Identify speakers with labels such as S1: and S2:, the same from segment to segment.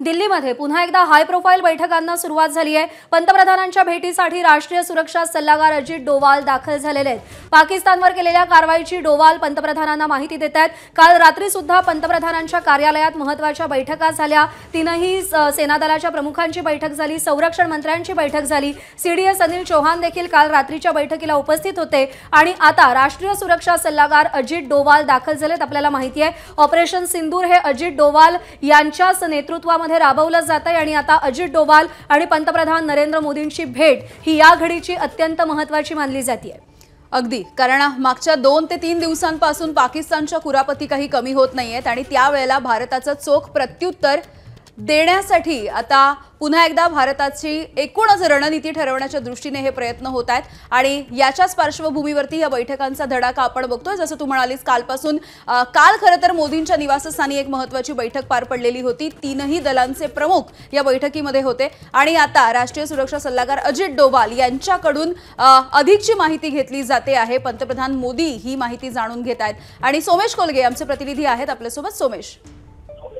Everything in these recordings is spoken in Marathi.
S1: दिल्लीमध्ये पुन्हा एकदा हाय प्रोफाईल बैठकांना सुरुवात झाली आहे। पंतप्रधानांच्या भेटीसाठी राष्ट्रीय सुरक्षा सल्लागार अजित डोवाल दाखल झालेले आहेत। पाकिस्तानवर केलेल्या कारवाईची डोवाल पंतप्रधानांना माहिती देत आहेत। काल रात्री सुद्धा पंतप्रधानांच्या कार्यालयात महत्त्वाच्या बैठका झाल्या। तीनही सेनादलाच्या प्रमुखांची बैठक झाली, संरक्षण मंत्र्यांची बैठक झाली। सीडीएस अनिल चौहान देखील काल रात्रीच्या बैठकीला उपस्थित होते आणि आता राष्ट्रीय सुरक्षा सल्लागार अजित डोवाल दाखल झालेत। आपल्याला माहिती आहे ऑपरेशन सिंदूर हे अजित डोवाल यांच्याच नेतृत्वामध्ये राबवलं जात आहे आणि आता अजित डोवाल आणि पंतप्रधान नरेंद्र मोदींची भेट ही या घडीची अत्यंत महत्त्वाची मानली जाते।
S2: अगदी, कारण मागच्या 2 ते 3 दिवसांपासून पाकिस्तानच्या कुरापती काही कमी होत नाहीयेत आणि त्यावेळेला भारताचं चोख प्रत्युत्तर देण्यासाठी आता पुन्हा एकदा भारताची एकूणच रणनीती ठरवण्याच्या दृष्टीने हे प्रयत्न होत आहेत आणि याच्याच पार्श्वभूमीवरती या बैठकांचा धडाका आपण बघतोय। जसं तू म्हणालीस कालपासून काल खरं तर मोदींच्या निवासस्थानी एक महत्त्वाची बैठक पार पडलेली होती। तीनही दलांचे प्रमुख या बैठकीमध्ये होते आणि आता राष्ट्रीय सुरक्षा सल्लागार अजित डोवाल यांच्याकडून अधिकची माहिती घेतली जाते आहे। पंतप्रधान मोदी ही माहिती जाणून घेत आहेत आणि सोमेश कोलगे आमचे प्रतिनिधी आहेत आपल्यासोबत। सोमेश,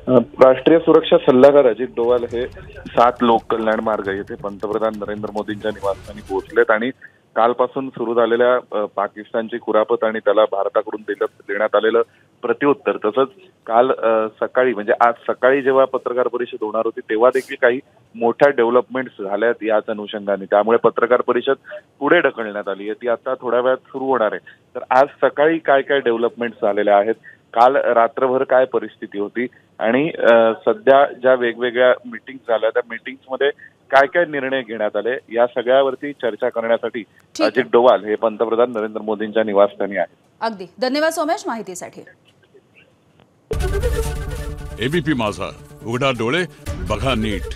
S3: राष्ट्रीय सुरक्षा सल्लागार अजित डोवाल हे 7 लोककल्याण मार्ग येथे पंतप्रधान नरेंद्र मोदींच्या निवासस्थानी पोहोचलेत आणि कालपासून सुरू झालेल्या पाकिस्तानची कुरापत आणि त्याला भारताकडून देण्यात आलेलं प्रत्युत्तर, तसंच काल सकाळी म्हणजे आज सकाळी जेव्हा पत्रकार परिषद होणार होती तेव्हा देखील काही मोठ्या डेव्हलपमेंट्स झाल्यात याच अनुषंगाने, त्यामुळे पत्रकार परिषद पुढे ढकलण्यात आली आहे। ती आता थोड्या वेळात सुरू होणार आहे। तर आज सकाळी काय काय डेव्हलपमेंट्स झालेल्या आहेत, काल रात्रभर काय परिस्थिती होती आणि सध्या ज्या वेगवेगळ्या मीटिंग्स झाल्या त्या मीटिंग्समध्ये काय काय निर्णय घेण्यात आले, या सगळ्यावरती चर्चा करण्यासाठी अजित डोवाल हे पंतप्रधान नरेंद्र मोदींच्या निवासस्थानी आहेत।
S2: अगदी धन्यवाद सोमेश माहितीसाठी।
S4: एबीपी माझा, उघडा डोळे बघा नीट।